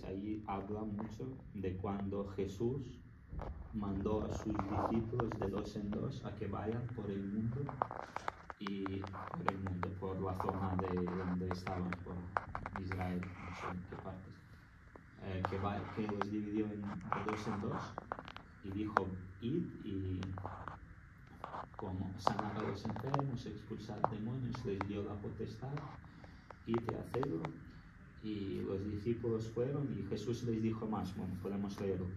ahí habla mucho de cuando Jesús mandó a sus discípulos de dos en dos a que vayan por el mundo, por la zona de donde estaban, por Israel, no sé en qué partes, que los dividió de dos en dos y dijo: id y como sanar a los enfermos, expulsar demonios, les dio la potestad, id y hacedlo. Y los discípulos fueron y Jesús les dijo más, bueno, podemos leerlo.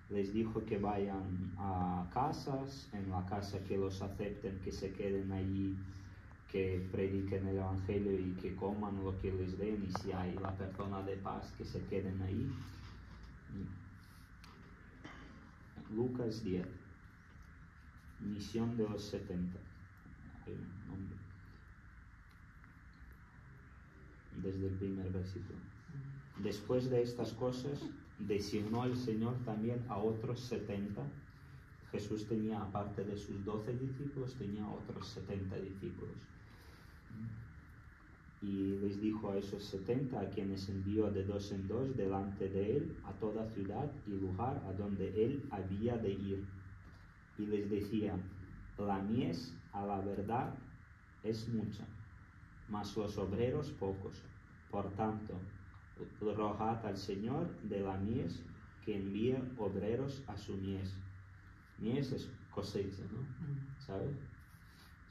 Les dijo que vayan a casas, en la casa que los acepten, que se queden allí, que prediquen el Evangelio y que coman lo que les den, y si hay la persona de paz, que se queden ahí. Lucas 10, misión de los 70. Hay un nombre. Desde el primer versículo. Después de estas cosas, designó el Señor también a otros 70. Jesús tenía, aparte de sus 12 discípulos, tenía otros 70 discípulos. Y les dijo a esos 70, a quienes envió de dos en dos delante de él, a toda ciudad y lugar a donde él había de ir. Y les decía: la mies, a la verdad, es mucha, mas los obreros pocos. Por tanto, rogad al Señor de la mies que envíe obreros a su mies. Mies es cosecha, ¿no? ¿Sabes?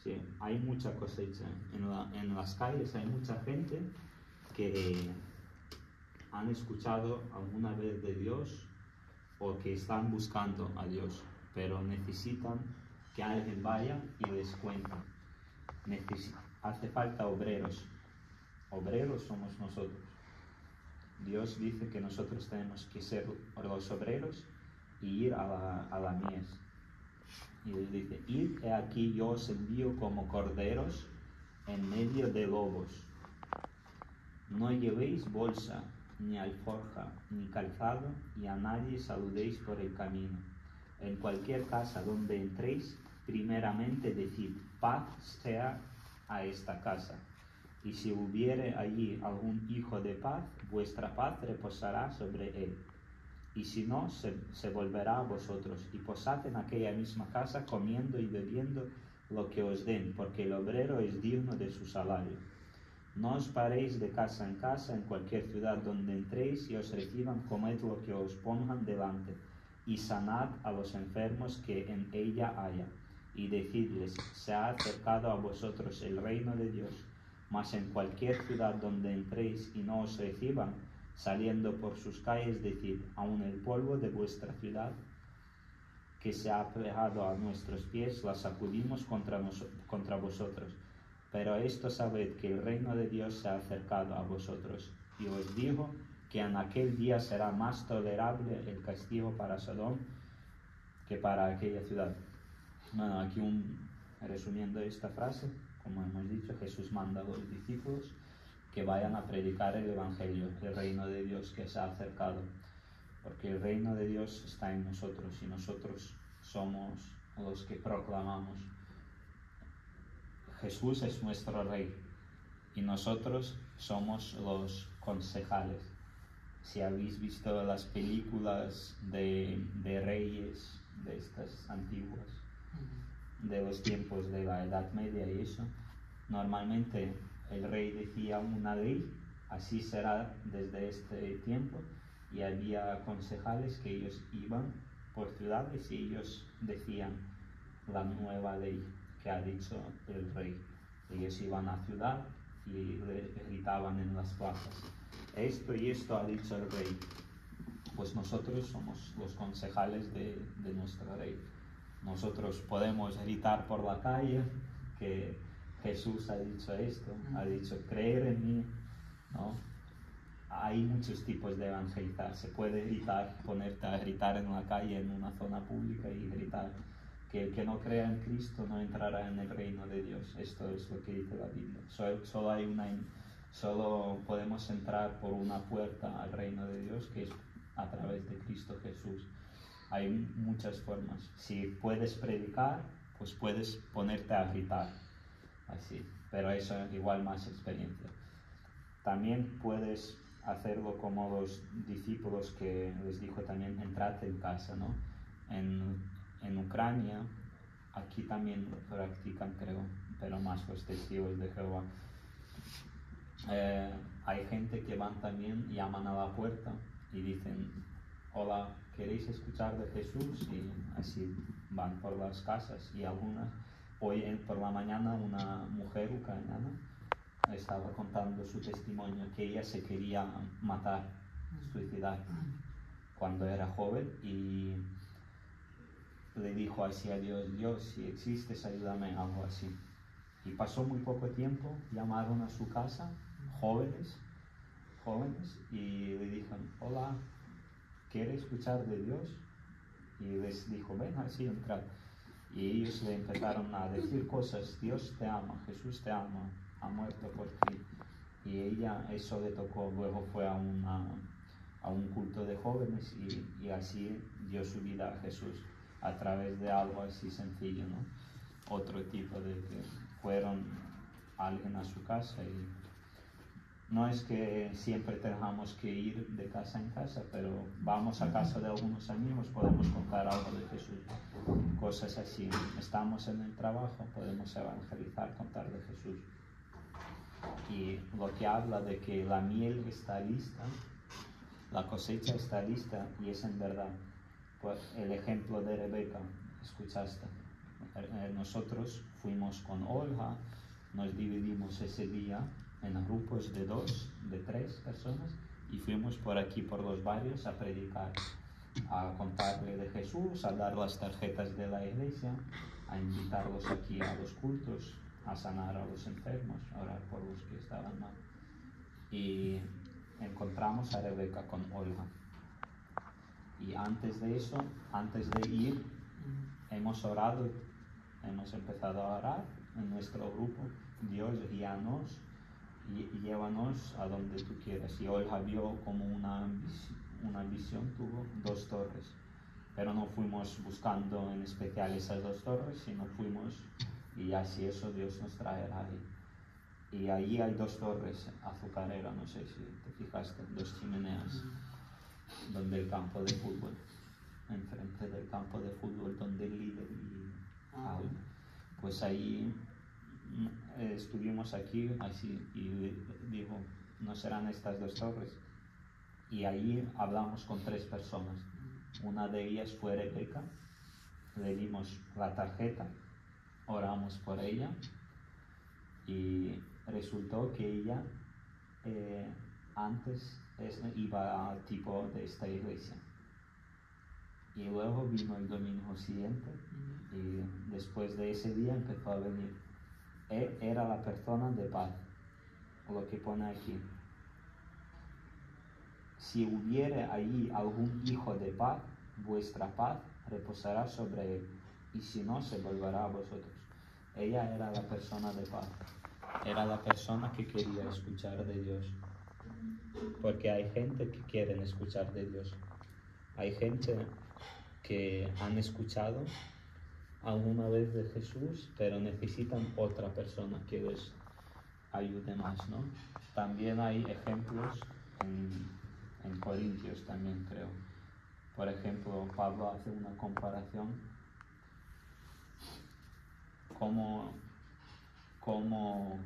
Sí, hay mucha cosecha. En las calles hay mucha gente que han escuchado alguna vez de Dios o que están buscando a Dios, pero necesitan que alguien vaya y les cuente. Hace falta obreros. Obreros somos nosotros. Dios dice que nosotros tenemos que ser los obreros y ir a la mies. Y les dice: id, he aquí yo os envío como corderos en medio de lobos. No llevéis bolsa, ni alforja, ni calzado, y a nadie saludéis por el camino. En cualquier casa donde entréis, primeramente decid: paz sea a esta casa. Y si hubiere allí algún hijo de paz, vuestra paz reposará sobre él. Y si no, se volverá a vosotros, y posad en aquella misma casa, comiendo y bebiendo lo que os den, porque el obrero es digno de su salario. No os paréis de casa en casa, en cualquier ciudad donde entréis y os reciban, comed lo que os pongan delante, y sanad a los enfermos que en ella haya, y decidles: se ha acercado a vosotros el reino de Dios. Mas en cualquier ciudad donde entréis y no os reciban, saliendo por sus calles, decid: aun el polvo de vuestra ciudad que se ha pegado a nuestros pies, la sacudimos contra vosotros. Pero esto sabed, que el reino de Dios se ha acercado a vosotros. Y os digo que en aquel día será más tolerable el castigo para Sodoma que para aquella ciudad. Bueno, aquí resumiendo esta frase, como hemos dicho, Jesús manda a los discípulos que vayan a predicar el Evangelio, el reino de Dios que se ha acercado, porque el reino de Dios está en nosotros y nosotros somos los que proclamamos. Jesús es nuestro Rey y nosotros somos los concejales. Si habéis visto las películas de reyes, de estas antiguas, de los tiempos de la Edad Media y eso, normalmente el rey decía una ley: así será desde este tiempo, y había concejales que ellos iban por ciudades y ellos decían la nueva ley que ha dicho el rey. Ellos iban a ciudad y gritaban en las plazas: esto y esto ha dicho el rey. Pues nosotros somos los concejales de nuestro rey. Nosotros podemos gritar por la calle que Jesús ha dicho esto, ha dicho creer en mí, ¿no? Hay muchos tipos de evangelizar. Se puede gritar, ponerte a gritar en la calle, en una zona pública, y gritar que el que no crea en Cristo no entrará en el reino de Dios. Esto es lo que dice la Biblia. Solo podemos entrar por una puerta al reino de Dios, que es a través de Cristo Jesús. Hay muchas formas. Si puedes predicar, pues puedes ponerte a gritar, así, pero eso es igual más experiencia. También puedes hacerlo como los discípulos que les dijo también, entrad en casa, ¿no? En Ucrania, aquí también practican, creo, pero más los testigos de Jehová. Hay gente que van también, llaman a la puerta y dicen, hola, ¿queréis escuchar de Jesús? Y así van por las casas. Y algunas, hoy por la mañana una mujer ucraniana estaba contando su testimonio, que ella se quería matar, suicidar, cuando era joven, y le dijo así a Dios, Dios, si existes, ayúdame, algo así. Y pasó muy poco tiempo, llamaron a su casa, jóvenes, y le dijeron, hola, ¿quiere escuchar de Dios? Y les dijo, ven así, entrad. Y ellos le empezaron a decir cosas, Dios te ama, Jesús te ama, ha muerto por ti. Y ella, eso le tocó, luego fue a un culto de jóvenes y así dio su vida a Jesús a través de algo así sencillo, ¿no? Otro tipo de que fueron alguien a su casa y no es que siempre tengamos que ir de casa en casa, pero vamos a casa de algunos amigos, podemos contar algo de Jesús, cosas así. Estamos en el trabajo, podemos evangelizar, contar de Jesús. Y lo que habla de que la miel está lista, la cosecha está lista, y es en verdad. Pues el ejemplo de Rebeca, escuchaste. Nosotros fuimos con Olga, nos dividimos ese día en grupos de 2, de 3 personas y fuimos por aquí, por los barrios, a predicar, a contarle de Jesús, a dar las tarjetas de la iglesia, a invitarlos aquí a los cultos, a sanar a los enfermos, a orar por los que estaban mal. Y encontramos a Rebeca con Olga. Y antes de eso, antes de ir, hemos orado, hemos empezado a orar en nuestro grupo. Dios, guíanos y llévanos a donde tú quieras. Y Olga vio como una visión, tuvo 2 torres. Pero no fuimos buscando en especial esas 2 torres, sino fuimos, y así eso Dios nos traerá ahí. Y ahí hay 2 torres azucareras, no sé si te fijaste, 2 chimeneas, donde el campo de fútbol, enfrente del campo de fútbol, donde el líder y Alba. Pues ahí estuvimos aquí así y dijo, ¿no serán estas 2 torres? Y ahí hablamos con 3 personas. Una de ellas fue Rebeca, le dimos la tarjeta, oramos por ella y resultó que ella antes iba al tipo de esta iglesia. Y luego vino el domingo siguiente y después de ese día empezó a venir. Él era la persona de paz, lo que pone aquí. Si hubiere allí algún hijo de paz, vuestra paz reposará sobre él, y si no, se volverá a vosotros. Ella era la persona de paz, era la persona que quería escuchar de Dios. Porque hay gente que quiere escuchar de Dios. Hay gente que han escuchado alguna vez de Jesús, pero necesitan otra persona que les ayude más, ¿no? También hay ejemplos en Corintios también, creo. Por ejemplo, Pablo hace una comparación cómo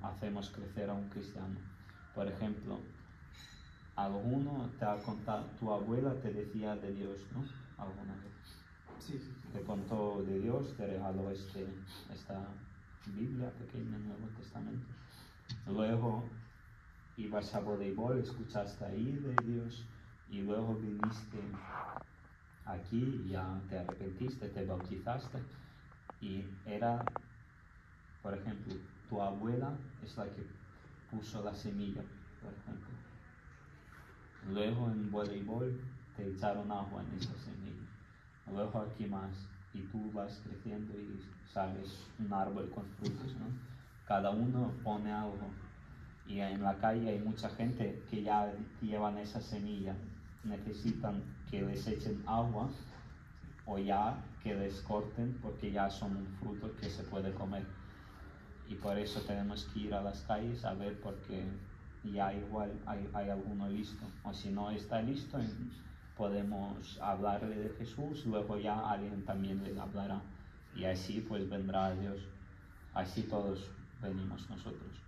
hacemos crecer a un cristiano. Por ejemplo, alguno te ha contado, tu abuela te decía de Dios, ¿no? Alguna vez. Sí. Te contó de Dios, te regaló esta Biblia pequeña, Nuevo Testamento. Luego ibas a voleibol, escuchaste ahí de Dios y luego viniste aquí y ya te arrepentiste, te bautizaste y era, por ejemplo, tu abuela es la que puso la semilla, por ejemplo. Luego en voleibol te echaron agua en esa semilla. Luego aquí más, y tú vas creciendo y sales un árbol con frutos, ¿no? Cada uno pone algo. Y en la calle hay mucha gente que ya llevan esa semilla, necesitan que les echen agua o ya que les corten porque ya son un fruto que se puede comer. Y por eso tenemos que ir a las calles a ver porque ya igual hay alguno listo, o si no está listo, podemos hablarle de Jesús, luego ya alguien también le hablará, y así pues vendrá a Dios. Así todos venimos nosotros.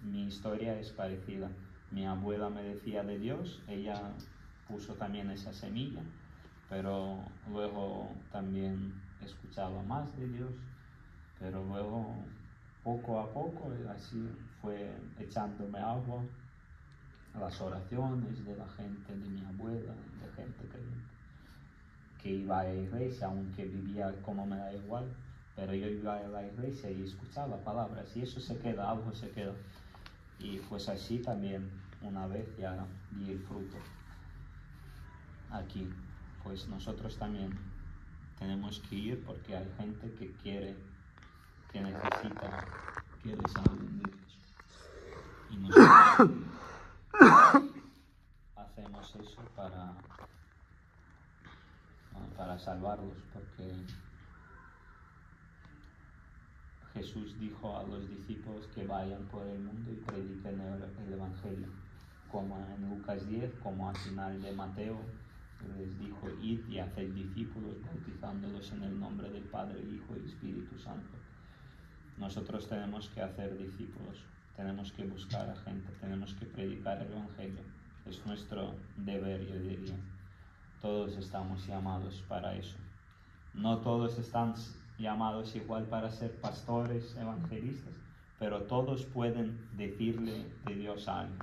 Mi historia es parecida. Mi abuela me decía de Dios, ella puso también esa semilla, pero luego también escuchaba más de Dios, pero luego poco a poco así fue echándome agua las oraciones de la gente, de mi abuela, de gente que iba a la iglesia, aunque vivía como me da igual, pero yo iba a la iglesia y escuchaba palabras, y eso se queda, algo se queda. Y pues así también una vez ya di el fruto. Aquí, pues nosotros también tenemos que ir porque hay gente que quiere, que necesita que les hablen de Dios. Y nosotros hacemos eso para salvarlos, porque Jesús dijo a los discípulos que vayan por el mundo y prediquen el Evangelio, como en Lucas 10, como al final de Mateo, les dijo: id y haced discípulos, bautizándolos en el nombre del Padre, Hijo y Espíritu Santo. Nosotros tenemos que hacer discípulos, tenemos que buscar a gente, tenemos que predicar el Evangelio. Es nuestro deber, yo diría. Todos estamos llamados para eso. No todos están llamados igual para ser pastores, evangelistas, pero todos pueden decirle de Dios a alguien.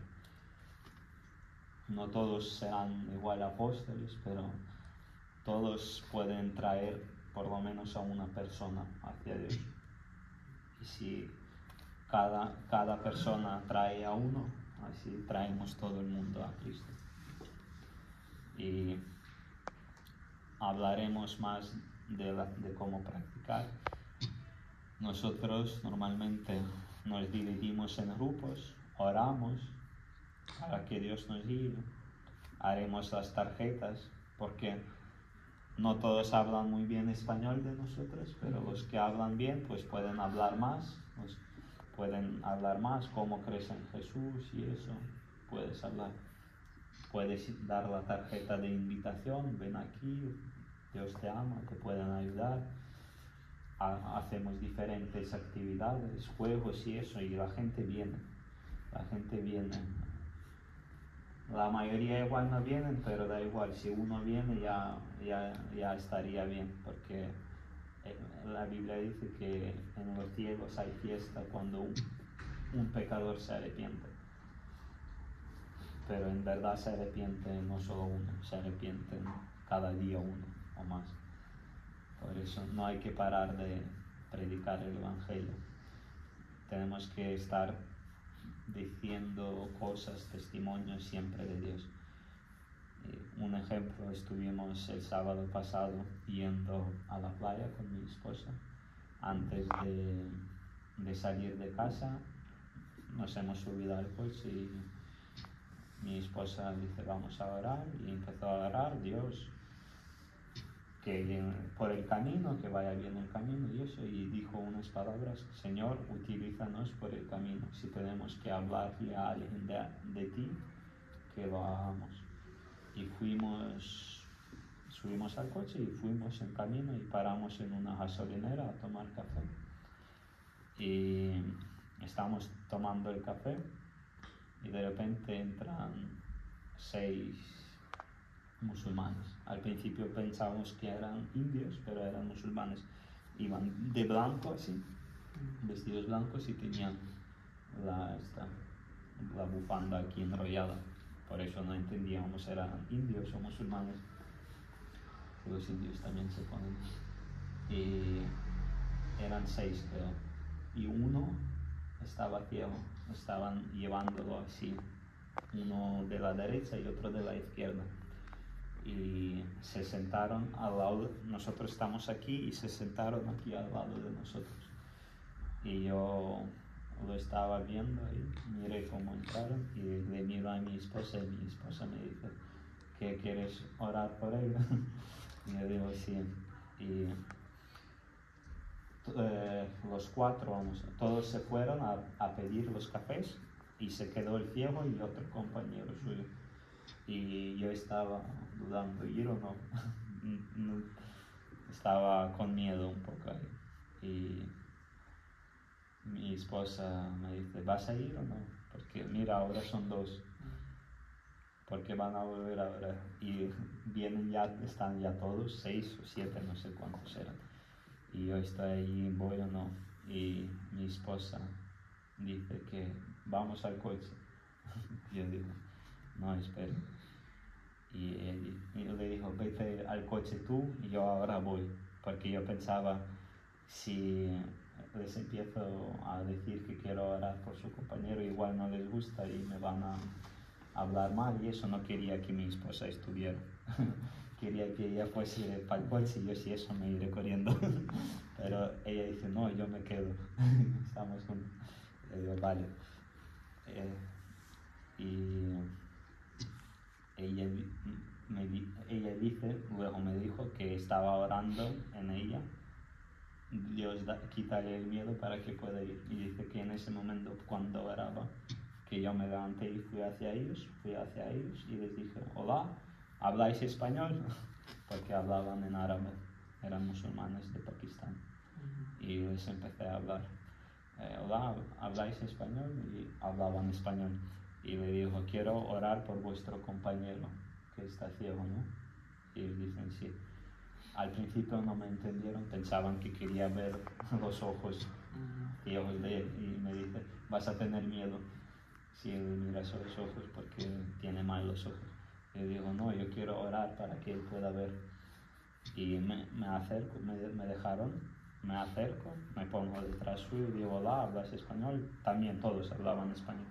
No todos serán igual apóstoles, pero todos pueden traer por lo menos a una persona hacia Dios. Y si cada persona trae a uno, así traemos todo el mundo a Cristo. Y hablaremos más de cómo practicar. Nosotros normalmente nos dividimos en grupos, oramos para que Dios nos guíe, haremos las tarjetas, porque no todos hablan muy bien español de nosotros, pero los que hablan bien pues pueden hablar más, cómo crees en Jesús y eso, puedes hablar. Puedes dar la tarjeta de invitación, ven aquí, Dios te ama, te pueden ayudar. Hacemos diferentes actividades, juegos y eso, y la gente viene. La mayoría igual no vienen, pero da igual, si uno viene ya estaría bien, porque la Biblia dice que en los cielos hay fiesta cuando un pecador se arrepiente. Pero en verdad se arrepiente no solo uno, se arrepiente cada día uno o más. Por eso no hay que parar de predicar el Evangelio. Tenemos que estar diciendo cosas, testimonios siempre de Dios. Un ejemplo, estuvimos el sábado pasado yendo a la playa con mi esposa. Antes de salir de casa nos hemos subido al coche y mi esposa dice: vamos a orar, y empezó a orar: Dios, que por el camino, que vaya bien el camino y eso, y dijo unas palabras: Señor, utilízanos por el camino, si tenemos que hablarle a alguien de ti, que lo hagamos. Y subimos al coche y fuimos en camino y paramos en una gasolinera a tomar café. Y estamos tomando el café y de repente entran 6 musulmanes. Al principio pensábamos que eran indios, pero eran musulmanes. Iban de blanco así, vestidos blancos, y tenían la bufanda aquí enrollada. Por eso no entendíamos, eran indios o musulmanes. Los indios también se ponen. Y eran 6, creo. Y uno estaba ciego, estaban llevándolo así, uno de la derecha y otro de la izquierda. Y se sentaron al lado, nosotros estamos aquí y se sentaron aquí al lado de nosotros. Y yo lo estaba viendo y miré cómo entraron y le miro a mi esposa y mi esposa me dice: ¿qué quieres orar por él? Y yo digo: sí. Y los 4, todos se fueron a pedir los cafés, y se quedó el ciego y otro compañero suyo. Y yo estaba dudando, ir o no. Estaba con miedo un poco ahí. Y mi esposa me dice, ¿vas a ir o no? Porque mira, ahora son 2. Porque van a volver ahora. Y vienen ya, están ya todos, 6 o 7, no sé cuántos eran. Y yo estoy ahí, voy o no. Y mi esposa dice que vamos al coche. Yo digo, no, espera. Y él le dijo, vete al coche tú y yo ahora voy. Porque yo pensaba, si les empiezo a decir que quiero orar por su compañero, igual no les gusta y me van a hablar mal, y eso no quería que mi esposa estuviera. Quería que ella fuese para el coche y yo si eso me iré corriendo. Pero ella dice, no, yo me quedo. Estamos juntos. Le digo, vale. Y ella dice, luego me dijo que estaba orando en ella. Dios quítale el miedo para que pueda ir. Y dice que en ese momento, cuando oraba, que yo me levanté y fui hacia ellos y les dije, hola, ¿habláis español? Porque hablaban en árabe, eran musulmanes de Pakistán. Y les empecé a hablar, hola, ¿habláis español? Y hablaban español. Y le dijo, quiero orar por vuestro compañero que está ciego, ¿no? Y ellos dicen, sí. Al principio no me entendieron, pensaban que quería ver los ojos ciegos de él. Y me dice, vas a tener miedo si miras a los ojos porque tiene mal los ojos. Y digo, no, yo quiero orar para que él pueda ver. Y me acerco, me dejaron, me acerco, me pongo detrás suyo y digo, hola, ¿hablas español? También todos hablaban español.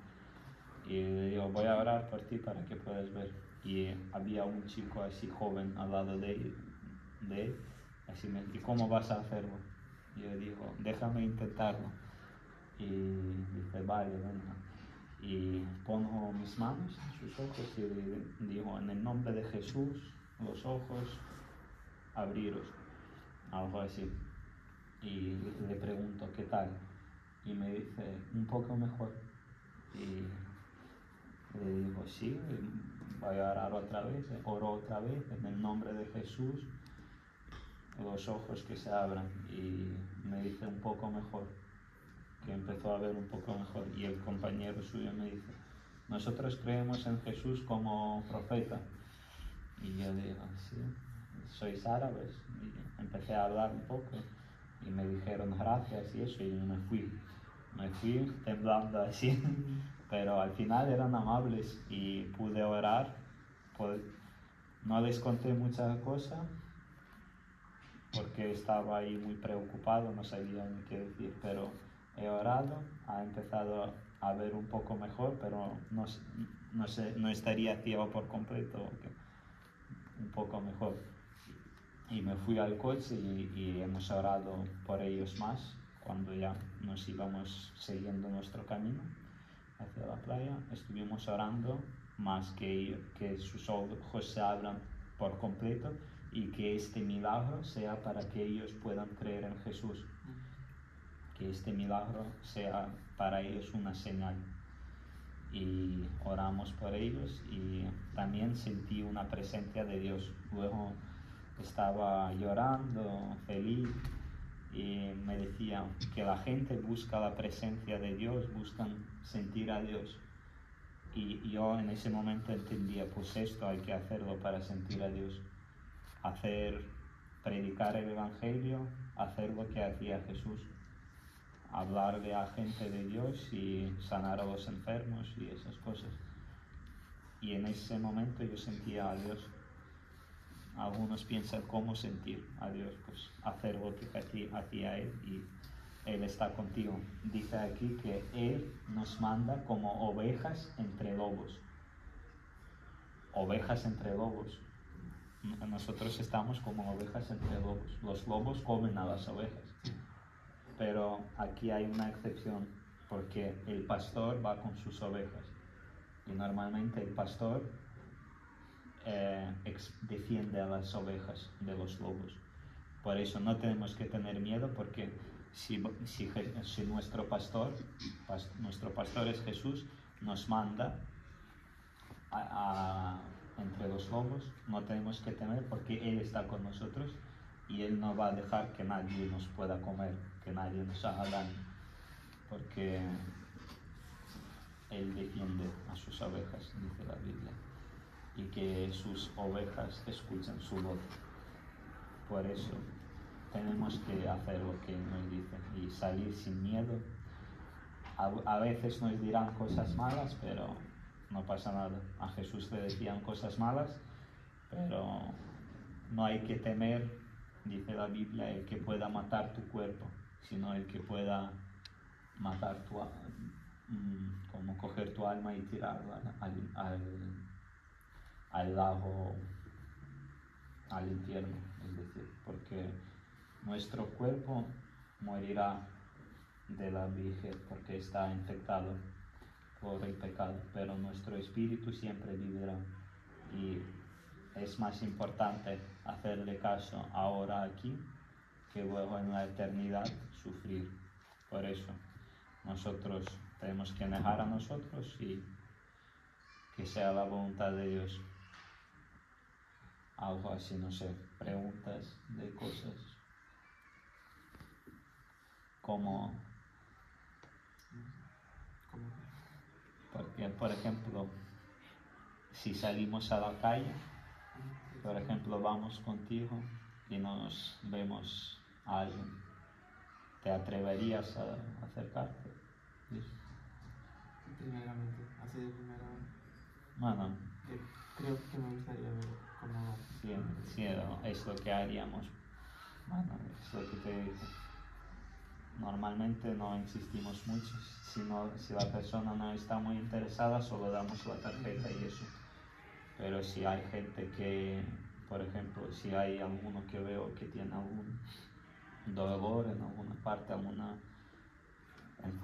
Y digo, voy a orar por ti para que puedas ver. Y había un chico así joven al lado de él, así ¿y cómo vas a hacerlo? Y yo digo, déjame intentarlo. Y dice, vale, venga. Y pongo mis manos en sus ojos y digo, en el nombre de Jesús, los ojos, abriros, algo así. Y le pregunto, ¿qué tal? Y me dice, un poco mejor. Y le digo, sí, voy a orar otra vez, oro otra vez, en el nombre de Jesús, los ojos que se abran. Y me dice, un poco mejor, que empezó a ver un poco mejor. Y el compañero suyo me dice, nosotros creemos en Jesús como profeta. Y yo digo, sí, sois árabes. Y empecé a hablar un poco y me dijeron gracias y eso, y me fui temblando así. Pero al final eran amables y pude orar. No les conté mucha cosa porque estaba ahí muy preocupado, no sabía ni qué decir, pero he orado, ha empezado a ver un poco mejor, pero no estaría ciego por completo, un poco mejor. Y me fui al coche y hemos orado por ellos más cuando ya nos íbamos siguiendo nuestro camino hacia la playa. Estuvimos orando más que sus ojos se abran por completo y que este milagro sea para que ellos puedan creer en Jesús. Que este milagro sea para ellos una señal. Y oramos por ellos y también sentí una presencia de Dios. Luego estaba llorando, feliz, y me decía que la gente busca la presencia de Dios, buscan sentir a Dios. Y yo en ese momento entendía, pues esto hay que hacerlo para sentir a Dios. Predicar el Evangelio, hacer lo que hacía Jesús. Hablarle a gente de Dios y sanar a los enfermos y esas cosas. Y en ese momento yo sentía a Dios. Algunos piensan cómo sentir a Dios, pues hacer lo que hacía Él y Él está contigo. Dice aquí que Él nos manda como ovejas entre lobos. Ovejas entre lobos. Nosotros estamos como ovejas entre lobos. Los lobos comen a las ovejas. Pero aquí hay una excepción, porque el pastor va con sus ovejas. Y normalmente el pastor defiende a las ovejas de los lobos. Por eso no tenemos que tener miedo, porque si nuestro pastor es Jesús, nos manda entre los lobos, no tenemos que temer porque Él está con nosotros y Él no va a dejar que nadie nos pueda comer, que nadie nos haga daño, porque Él defiende a sus ovejas, dice la Biblia, y que sus ovejas escuchen su voz. Por eso tenemos que hacer lo que nos dice y salir sin miedo. A veces nos dirán cosas malas, pero no pasa nada. A Jesús le decían cosas malas, pero no hay que temer, dice la Biblia, el que pueda matar tu cuerpo, sino el que pueda matar como coger tu alma y tirarla al lago, al infierno, es decir, porque nuestro cuerpo morirá de la vejez porque está infectado por el pecado, pero nuestro espíritu siempre vivirá y es más importante hacerle caso ahora aquí que luego en la eternidad sufrir. Por eso nosotros tenemos que negar a nosotros y que sea la voluntad de Dios. Algo así, no sé, preguntas de cosas como porque, por ejemplo, si salimos a la calle, por ejemplo, vamos contigo y nos vemos a alguien, ¿te atreverías a acercarte? Primeramente, así de primera vez. Bueno, Creo que me gustaría ver cómo va. sí, es lo que haríamos. Bueno, es lo que te digo. Normalmente no insistimos mucho, si la persona no está muy interesada, solo damos la tarjeta y eso. Pero si hay gente que, por ejemplo, si hay alguno que veo que tiene algún dolor en alguna parte, alguna enfermedad,